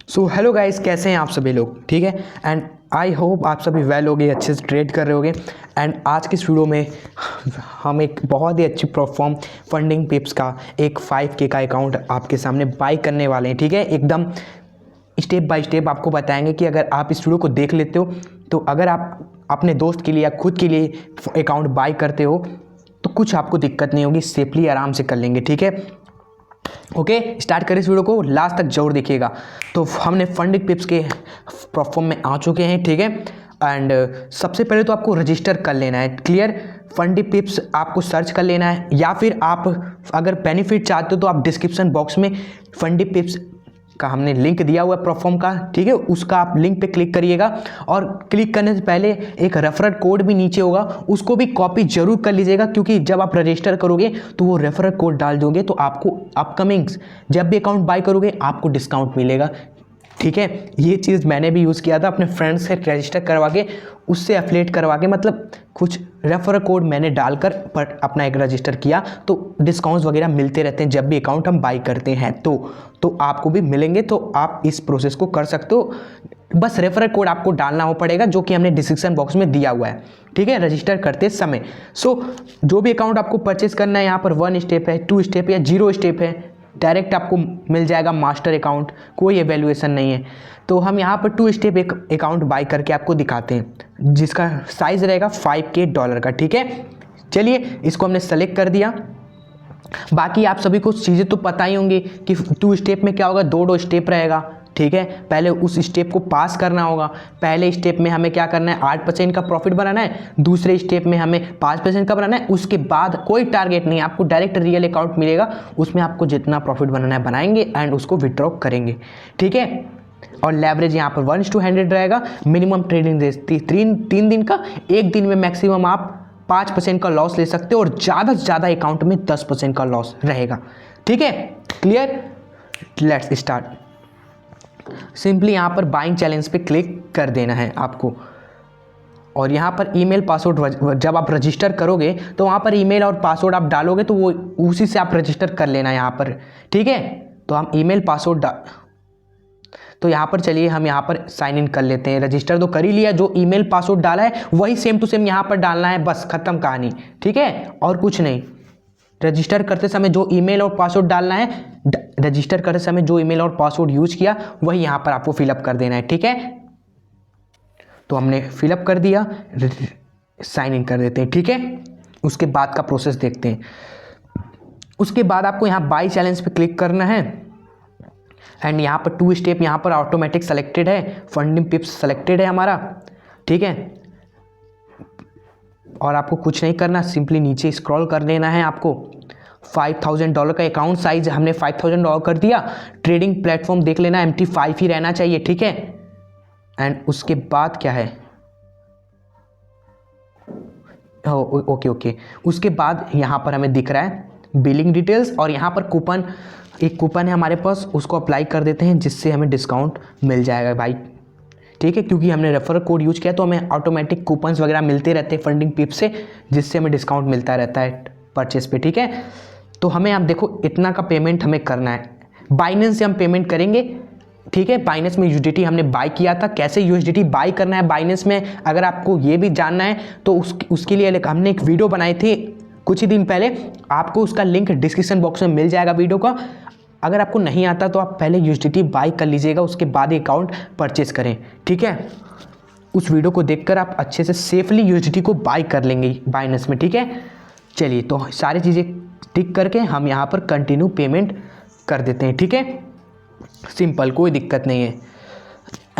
So hello guys, कैसे हैं आप सभी लोग? ठीक है, एंड आई होप आप सभी वेल होगे, अच्छे से ट्रेड कर रहे होगे। एंड आज की इस वीडियो में हम एक बहुत ही अच्छी प्लेटफॉर्म फंडिंग पिप्स का एक 5K का अकाउंट आपके सामने बाय करने वाले हैं। ठीक है, एकदम स्टेप बाय स्टेप आपको बताएंगे कि अगर आप इस वीडियो को देख लेते हो तो अगर आप अपने दोस्त के लिए या खुद के लिए अकाउंट बाय करते हो तो कुछ आपको दिक्कत नहीं होगी, सेफली आराम से कर लेंगे। ठीक है, ओके, स्टार्ट करें इस वीडियो को, लास्ट तक जरूर देखिएगा। तो हमने फंडिंग पिप्स के प्लेटफॉर्म में आ चुके हैं। ठीक है, एंड सबसे पहले तो आपको रजिस्टर कर लेना है। क्लियर, फंडिंग पिप्स आपको सर्च कर लेना है, या फिर आप अगर बेनिफिट चाहते हो तो आप डिस्क्रिप्शन बॉक्स में फंडिंग पिप्स का हमने लिंक दिया हुआ है प्लेटफॉर्म का। ठीक है, उसका आप लिंक पे क्लिक करिएगा और क्लिक करने से पहले एक रेफरल कोड भी नीचे होगा, उसको भी कॉपी जरूर कर लीजिएगा, क्योंकि जब आप रजिस्टर करोगे तो वो रेफरल कोड डाल दोगे तो आपको अपकमिंग्स जब भी अकाउंट बाय करोगे आपको डिस्काउंट मिलेगा। ठीक है, ये चीज़ मैंने भी यूज़ किया था अपने फ्रेंड से रजिस्टर करवा के, उससे एफिलिएट करवा के, मतलब कुछ रेफरल कोड मैंने डालकर पर अपना एक रजिस्टर किया तो डिस्काउंट्स वगैरह मिलते रहते हैं जब भी अकाउंट हम बाई करते हैं। तो आपको भी मिलेंगे, तो आप इस प्रोसेस को कर सकते हो। बस रेफरल कोड आपको डालना हो पड़ेगा जो कि हमने डिस्क्रिप्शन बॉक्स में दिया हुआ है। ठीक है, रजिस्टर करते समय। सो जो भी अकाउंट आपको परचेस करना है, यहाँ पर 1 स्टेप है, 2 स्टेप या 0 स्टेप है, डायरेक्ट आपको मिल जाएगा मास्टर अकाउंट, कोई एवेल्युएशन नहीं है। तो हम यहाँ पर 2 स्टेप एक अकाउंट बाय करके आपको दिखाते हैं जिसका साइज़ रहेगा $5K का। ठीक है, चलिए इसको हमने सेलेक्ट कर दिया। बाकी आप सभी को चीज़ें तो पता ही होंगी कि 2 स्टेप में क्या होगा, 2 स्टेप रहेगा। ठीक है, पहले उस स्टेप को पास करना होगा। पहले स्टेप में हमें क्या करना है, 8% का प्रॉफिट बनाना है, दूसरे स्टेप में हमें 5% का बनाना है। उसके बाद कोई टारगेट नहीं, आपको डायरेक्ट रियल अकाउंट मिलेगा, उसमें आपको जितना प्रॉफिट बनाना है बनाएंगे एंड उसको विड्रॉ करेंगे। ठीक है, और लेवरेज यहाँ पर 1:100 रहेगा। मिनिमम ट्रेडिंग डेज 3 दिन का, एक दिन में मैक्सिमम आप 5% का लॉस ले सकते हो और ज़्यादा से ज़्यादा अकाउंट में 10% का लॉस रहेगा। ठीक है, क्लियर, लेट्स स्टार्ट। सिंपली यहाँ पर बाइंग चैलेंज पे क्लिक कर देना है आपको, और यहाँ पर ईमेल पासवर्ड जब आप रजिस्टर करोगे तो वहाँ पर ईमेल और पासवर्ड आप डालोगे तो वो उसी से आप रजिस्टर कर लेना यहाँ पर। ठीक है, तो हम ईमेल पासवर्ड तो यहाँ पर चलिए हम यहाँ पर साइन इन कर लेते हैं। रजिस्टर तो कर ही लिया, जो ईमेल पासवर्ड डाला है वही सेम टू सेम यहाँ पर डालना है, बस खत्म कहानी। ठीक है, और कुछ नहीं। रजिस्टर करते समय जो ईमेल और पासवर्ड डालना है, रजिस्टर करते समय जो ईमेल और पासवर्ड यूज किया वही यहाँ पर आपको फिलअप कर देना है। ठीक है, तो हमने फिलअप कर दिया, साइन इन कर देते हैं। ठीक है, उसके बाद का प्रोसेस देखते हैं। उसके बाद आपको यहाँ बाय चैलेंज पे क्लिक करना है एंड यहाँ पर 2 स्टेप यहाँ पर ऑटोमेटिक सेलेक्टेड है, फंडिंग पिप्स सेलेक्टेड है हमारा। ठीक है, और आपको कुछ नहीं करना, सिंपली नीचे स्क्रॉल कर लेना है आपको। $5,000 का अकाउंट साइज हमने $5,000 कर दिया। ट्रेडिंग प्लेटफॉर्म देख लेना, MT5 ही रहना चाहिए। ठीक है, एंड उसके बाद क्या है, ओके, उसके बाद यहाँ पर हमें दिख रहा है बिलिंग डिटेल्स, और यहाँ पर कूपन, एक कूपन है हमारे पास, उसको अप्लाई कर देते हैं जिससे हमें डिस्काउंट मिल जाएगा भाई। ठीक है, क्योंकि हमने रेफरल कोड यूज किया तो हमें ऑटोमेटिक कूपन्स वगैरह मिलते रहते हैं फंडिंग पिप से, जिससे हमें डिस्काउंट मिलता रहता है परचेस पे। ठीक है, तो हमें आप देखो इतना का पेमेंट हमें करना है, बाइनेंस से हम पेमेंट करेंगे। ठीक है, बाइनेंस में USDT हमने बाय किया था, कैसे USDT बाय करना है बाइनेंस में अगर आपको ये भी जानना है तो उसके लिए हमने एक वीडियो बनाई थी कुछ ही दिन पहले, आपको उसका लिंक डिस्क्रिप्शन बॉक्स में मिल जाएगा वीडियो का। अगर आपको नहीं आता तो आप पहले USDT बाय कर लीजिएगा, उसके बाद ही अकाउंट परचेस करें। ठीक है, उस वीडियो को देखकर आप अच्छे से सेफली USDT को बाय कर लेंगे बाइनेंस में। ठीक है, चलिए तो सारी चीज़ें टिक करके हम यहाँ पर कंटिन्यू पेमेंट कर देते हैं। ठीक है, सिंपल, कोई दिक्कत नहीं है।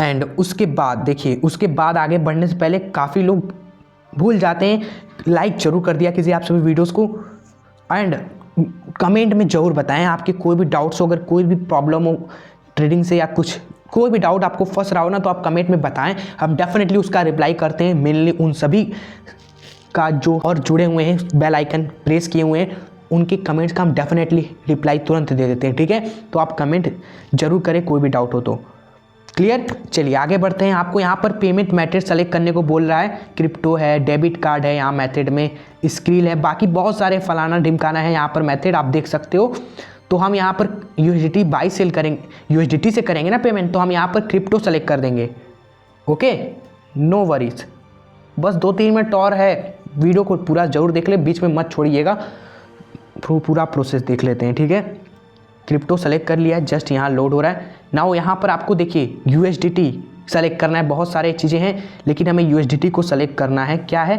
एंड उसके बाद देखिए, उसके बाद आगे बढ़ने से पहले काफ़ी लोग भूल जाते हैं, लाइक जरूर कर दिया कीजिए आप सभी वीडियोस को, एंड कमेंट में ज़रूर बताएं आपके कोई भी डाउट्स हो, अगर कोई भी प्रॉब्लम हो ट्रेडिंग से या कुछ कोई भी डाउट आपको फंस रहा हो ना, तो आप कमेंट में बताएं, हम डेफिनेटली उसका रिप्लाई करते हैं। मेनली उन सभी का जो और जुड़े हुए हैं, बेल आइकन प्रेस किए हुए हैं, उनके कमेंट्स का हम डेफिनेटली रिप्लाई तुरंत दे देते हैं। ठीक है, तो आप कमेंट जरूर करें कोई भी डाउट हो तो। क्लियर, चलिए आगे बढ़ते हैं। आपको यहाँ पर पेमेंट मेथड सेलेक्ट करने को बोल रहा है, क्रिप्टो है, डेबिट कार्ड है, यहाँ मेथड में स्क्रील है, बाकी बहुत सारे फलाना ढिमकाना है यहाँ पर मेथड आप देख सकते हो। तो हम यहाँ पर USDT बाई सेल करेंगे, USDT से करेंगे ना पेमेंट, तो हम यहाँ पर क्रिप्टो सेलेक्ट कर देंगे। Okay, no worries. बस 2-3 मिनट और है, वीडियो को पूरा ज़रूर देख ले, बीच में मत छोड़िएगा, पूरा प्रोसेस देख लेते हैं, ठीक है। क्रिप्टो सेलेक्ट कर लिया है, जस्ट यहाँ लोड हो रहा है। नाउ यहाँ पर आपको देखिए USDT सेलेक्ट करना है, बहुत सारे चीज़ें हैं लेकिन हमें USDT को सेलेक्ट करना है। क्या है,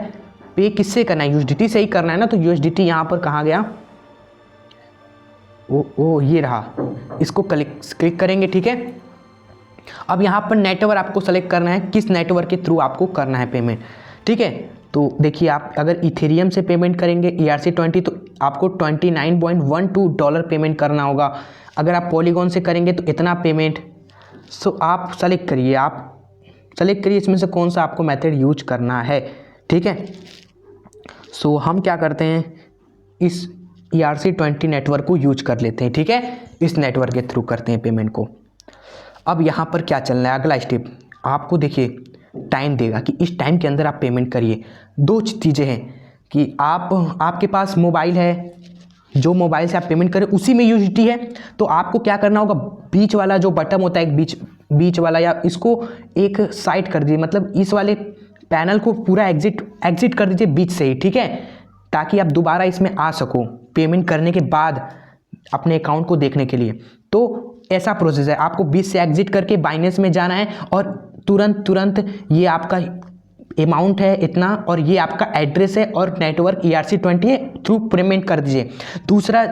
पे किससे करना है, USDT से ही करना है ना। तो USDT यहाँ पर कहाँ गया, ओ ये रहा, इसको क्लिक करेंगे, ठीक है। अब यहाँ पर नेटवर्क आपको सेलेक्ट करना है, किस नेटवर्क के थ्रू आपको करना है पेमेंट, ठीक है। तो देखिए आप अगर इथेरियम से पेमेंट करेंगे ERC20 तो आपको $29.12 पेमेंट करना होगा। अगर आप पॉलीगॉन से करेंगे तो इतना पेमेंट। सो आप सेलेक्ट करिए इसमें से कौन सा आपको मेथड यूज करना है, ठीक है। सो हम क्या करते हैं, इस ERC20 नेटवर्क को यूज कर लेते हैं, ठीक है। इस नेटवर्क के थ्रू करते हैं पेमेंट को। अब यहाँ पर क्या चलना है, अगला स्टेप आपको देखिए टाइम देगा कि इस टाइम के अंदर आप पेमेंट करिए। 2 चीज़ें हैं कि आपके पास मोबाइल है, जो मोबाइल से आप पेमेंट करें उसी में USDT है, तो आपको क्या करना होगा, बीच वाला जो बटन होता है एक बीच वाला, या इसको एक साइड कर दीजिए, मतलब इस वाले पैनल को पूरा एग्जिट कर दीजिए बीच से ही, ठीक है, ताकि आप दोबारा इसमें आ सको पेमेंट करने के बाद अपने अकाउंट को देखने के लिए। तो ऐसा प्रोसेस है, आपको बीच से एग्जिट करके बाइनेंस में जाना है और तुरंत ये आपका अमाउंट है इतना और ये आपका एड्रेस है और नेटवर्क ERC20 है, थ्रू पेमेंट कर दीजिए। दूसरा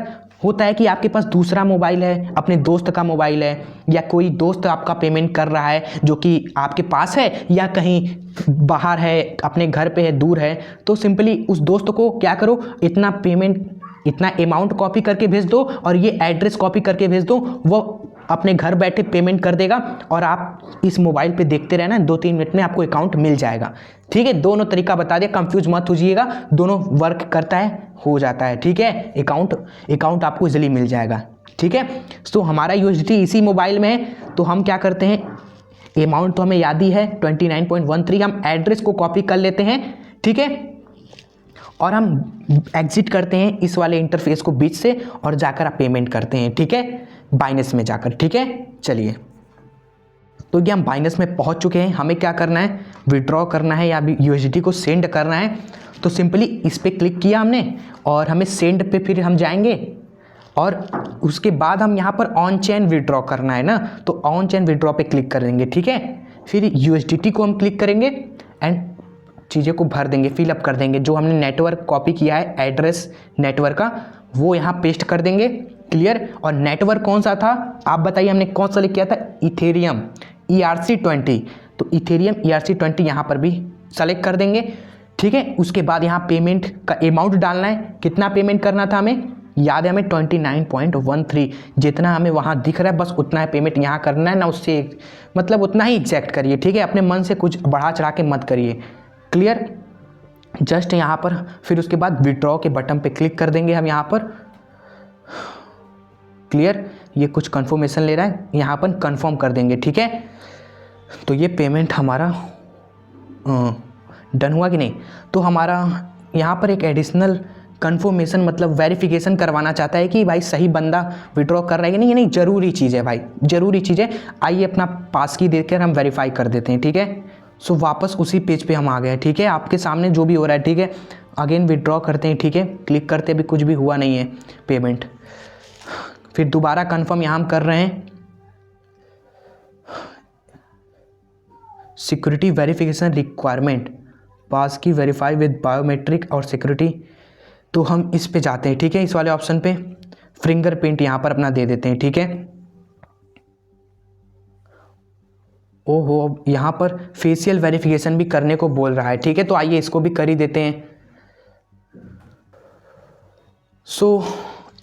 होता है कि आपके पास दूसरा मोबाइल है, अपने दोस्त का मोबाइल है, या कोई दोस्त आपका पेमेंट कर रहा है जो कि आपके पास है या कहीं बाहर है, अपने घर पे है, दूर है, तो सिंपली उस दोस्त को क्या करो, इतना अमाउंट कॉपी करके भेज दो और ये एड्रेस कॉपी करके भेज दो, वो अपने घर बैठे पेमेंट कर देगा और आप इस मोबाइल पे देखते रहना, 2-3 मिनट में आपको अकाउंट मिल जाएगा, ठीक है। दोनों तरीका बता दिया, कंफ्यूज मत होइएगा, दोनों वर्क करता है, हो जाता है, ठीक है। अकाउंट आपको इजीली मिल जाएगा, ठीक है। तो हमारा USDT इसी मोबाइल में है, तो हम क्या करते हैं, अमाउंट तो हमें याद ही है 29.13, हम एड्रेस को कॉपी कर लेते हैं, ठीक है, और हम एग्जिट करते हैं इस वाले इंटरफेस को बीच से और जाकर आप पेमेंट करते हैं, ठीक है, बाइनेंस में जाकर, ठीक है। चलिए, तो ये हम बाइनेंस में पहुंच चुके हैं, हमें क्या करना है, विड्रॉ करना है या USDT को सेंड करना है। तो सिंपली इस पर क्लिक किया हमने और हमें सेंड पे फिर हम जाएंगे और उसके बाद हम यहाँ पर ऑन चेन विड्रॉ करना है ना, तो ऑन चेन विड्रॉ पे क्लिक करेंगे, ठीक है। फिर USDT को हम क्लिक करेंगे एंड चीज़ें को भर देंगे, फिलअप कर देंगे, जो हमने नेटवर्क कॉपी किया है एड्रेस नेटवर्क का वो यहाँ पेस्ट कर देंगे, क्लियर। और नेटवर्क कौन सा था आप बताइए, हमने कौन सा सेलेक्ट किया था, इथेरियम ERC20, तो इथेरियम ERC20 यहाँ पर भी सेलेक्ट कर देंगे, ठीक है। उसके बाद यहाँ पेमेंट का अमाउंट डालना है, कितना पेमेंट करना था हमें याद है, हमें 29.13 जितना हमें वहाँ दिख रहा है बस उतना है पेमेंट यहाँ करना है ना, उससे मतलब उतना ही एग्जैक्ट करिए, ठीक है। अपने मन से कुछ बढ़ा चढ़ा के मत करिए, क्लियर। जस्ट यहाँ पर फिर उसके बाद विड्रॉ के बटन पे क्लिक कर देंगे हम यहाँ पर, क्लियर। ये कुछ कंफर्मेशन ले रहा है, यहाँ पर कंफर्म कर देंगे, ठीक है। तो ये पेमेंट हमारा डन हुआ कि नहीं। तो हमारा यहाँ पर एक एडिशनल कंफर्मेशन मतलब वेरिफिकेशन करवाना चाहता है कि भाई सही बंदा विड्रॉ कर रहा है कि नहीं, ये नहीं ज़रूरी चीज़ है भाई, ज़रूरी चीज़ है। आइए अपना पास की देकर हम वेरीफाई कर देते हैं, ठीक है। सो वापस उसी पेज पे हम आ गए, ठीक है। आपके सामने जो भी हो रहा है, ठीक है। अगेन विड्रॉ करते हैं, ठीक है, क्लिक करते भी कुछ भी हुआ नहीं है पेमेंट, फिर दोबारा कंफर्म यहाँ हम कर रहे हैं। सिक्योरिटी वेरिफिकेशन रिक्वायरमेंट पास की वेरीफाई विद बायोमेट्रिक और सिक्योरिटी, तो हम इस पे जाते हैं, ठीक है। इस वाले ऑप्शन पे फिंगरप्रिंट यहाँ पर अपना दे देते हैं, ठीक है। ओहो, यहाँ पर फेशियल वेरिफिकेशन भी करने को बोल रहा है, ठीक है। तो आइए इसको भी कर ही देते हैं। सो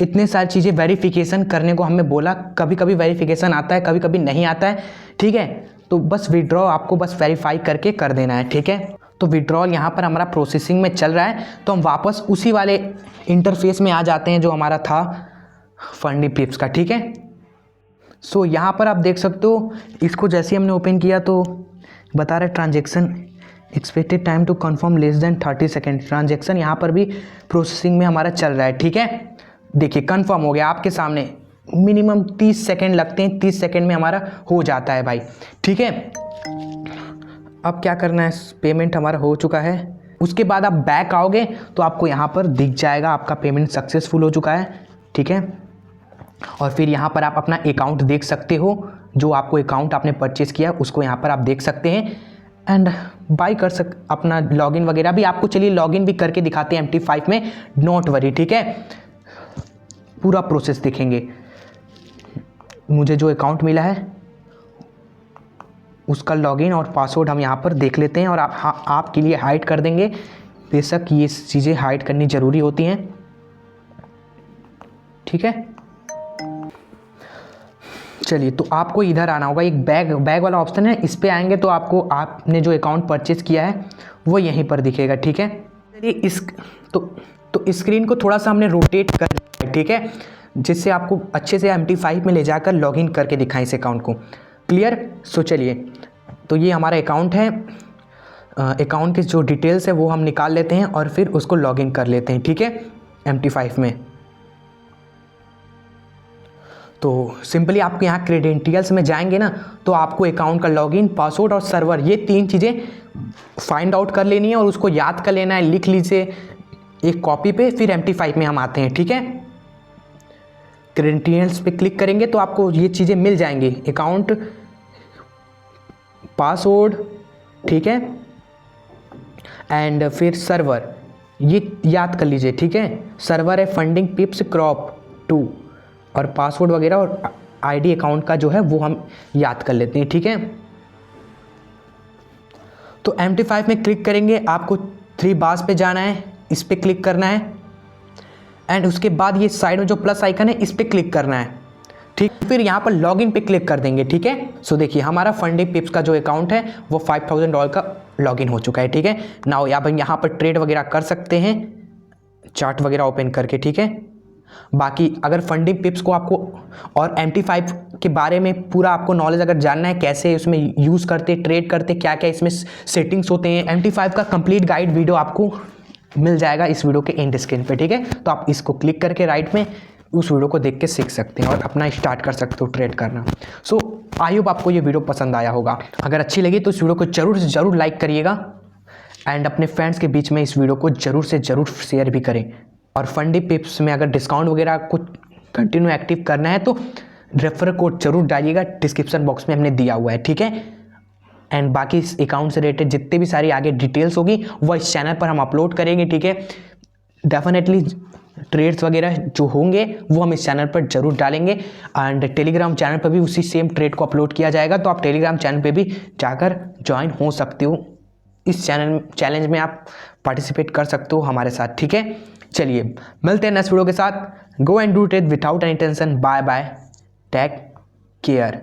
इतने सारी चीज़ें वेरिफिकेशन करने को हमें बोला, कभी कभी वेरिफिकेशन आता है, कभी कभी नहीं आता है, ठीक है। तो बस विड्रॉ आपको बस वेरीफाई करके कर देना है, ठीक है। तो विड्रॉल यहाँ पर हमारा प्रोसेसिंग में चल रहा है, तो हम वापस उसी वाले इंटरफेस में आ जाते हैं जो हमारा था फंडी पिप्स का, ठीक है। सो यहाँ पर आप देख सकते हो, इसको जैसे हमने ओपन किया तो बता रहा है transaction expected time to confirm less than 30 second. Transaction यहाँ पर भी प्रोसेसिंग में हमारा चल रहा है, ठीक है। देखिए कंफर्म हो गया आपके सामने, मिनिमम 30 सेकेंड लगते हैं, 30 सेकेंड में हमारा हो जाता है भाई, ठीक है। अब क्या करना है, पेमेंट हमारा हो चुका है। उसके बाद आप बैक आओगे तो आपको यहाँ पर दिख जाएगा आपका पेमेंट सक्सेसफुल हो चुका है, ठीक है। और फिर यहाँ पर आप अपना अकाउंट देख सकते हो, जो आपको अकाउंट आपने परचेज़ किया उसको यहाँ पर आप देख सकते हैं एंड बाई कर अपना लॉगिन वगैरह भी आपको, चलिए लॉगिन भी करके दिखाते हैं MT5 में, नोट वरी, ठीक है। पूरा प्रोसेस देखेंगे। मुझे जो अकाउंट मिला है उसका लॉगिन और पासवर्ड हम यहाँ पर देख लेते हैं और आपके लिए हाइड कर देंगे। बेशक ये चीज़ें हाइड करनी ज़रूरी होती हैं, ठीक है। चलिए, तो आपको इधर आना होगा, एक बैग वाला ऑप्शन है, इस पे आएंगे तो आपको आपने जो अकाउंट परचेज़ किया है वो यहीं पर दिखेगा, ठीक है। चलिए तो स्क्रीन को थोड़ा सा हमने रोटेट कर दिया है, ठीक है, जिससे आपको अच्छे से MT5 में ले जाकर लॉगिन करके दिखाएं इस अकाउंट को। क्लियर। सो चलिए, तो ये हमारा अकाउंट है, अकाउंट के जो डिटेल्स है वो हम निकाल लेते हैं और फिर उसको लॉगिन कर लेते हैं, ठीक है, MT5 में। तो सिंपली आपको यहाँ क्रेडेंटियल्स में जाएंगे ना, तो आपको अकाउंट का लॉगिन, पासवर्ड और सर्वर, ये 3 चीज़ें फाइंड आउट कर लेनी है और उसको याद कर लेना है, लिख लीजिए एक कॉपी पे। फिर MT5 में हम आते हैं, ठीक है। क्रेडेंटियल्स पे क्लिक करेंगे तो आपको ये चीज़ें मिल जाएंगी, अकाउंट, पासवर्ड, ठीक है, एंड फिर सर्वर, ये याद कर लीजिए, ठीक है। सर्वर है फंडिंग पिप्स क्रॉप 2 और पासवर्ड वगैरह और आईडी अकाउंट का जो है वो हम याद कर लेते हैं, ठीक है। तो MT5 में क्लिक करेंगे, आपको 3 बार्स पे जाना है, इस पे क्लिक करना है एंड उसके बाद ये साइड में जो प्लस आइकन है इस पे क्लिक करना है, ठीक। फिर यहाँ पर लॉगिन पे क्लिक कर देंगे, ठीक है। सो देखिए हमारा फंडिंग पिप्स का जो अकाउंट है वो $5000 का लॉगिन हो चुका है, ठीक है। नाउ यहाँ पर ट्रेड वगैरह कर सकते हैं, चार्ट वगैरह ओपन करके, ठीक है। बाकी अगर फंडिंग पिप्स को आपको और MT5 के बारे में पूरा आपको नॉलेज अगर जानना है, कैसे उसमें यूज़ करते, ट्रेड करते, क्या क्या इसमें सेटिंग्स होते हैं, MT5 का कंप्लीट गाइड वीडियो आपको मिल जाएगा इस वीडियो के एंड स्क्रीन पे, ठीक है। तो आप इसको क्लिक करके राइट में उस वीडियो को देख के सीख सकते हैं और अपना स्टार्ट कर सकते हो ट्रेड करना। सो आई होप आपको ये वीडियो पसंद आया होगा। अगर अच्छी लगी तो इस वीडियो को जरूर से ज़रूर लाइक करिएगा एंड अपने फ्रेंड्स के बीच में इस वीडियो को ज़रूर से ज़रूर शेयर भी करें। और फंडिंग पिप्स में अगर डिस्काउंट वगैरह कुछ कंटिन्यू एक्टिव करना है तो रेफर कोड जरूर डालिएगा, डिस्क्रिप्शन बॉक्स में हमने दिया हुआ है, ठीक है। एंड बाकी इस अकाउंट से रिलेटेड जितने भी सारी आगे डिटेल्स होगी वो इस चैनल पर हम अपलोड करेंगे, ठीक है। डेफिनेटली ट्रेड्स वगैरह जो होंगे वो हम इस चैनल पर जरूर डालेंगे एंड टेलीग्राम चैनल पर भी उसी सेम ट्रेड को अपलोड किया जाएगा, तो आप टेलीग्राम चैनल पे भी जाकर ज्वाइन हो सकते हो। इस चैलेंज में आप पार्टिसिपेट कर सकते हो हमारे साथ, ठीक है। चलिए मिलते हैं नेक्स्ट वीडियो के साथ। Go and do trade without any tension. Bye bye, take care.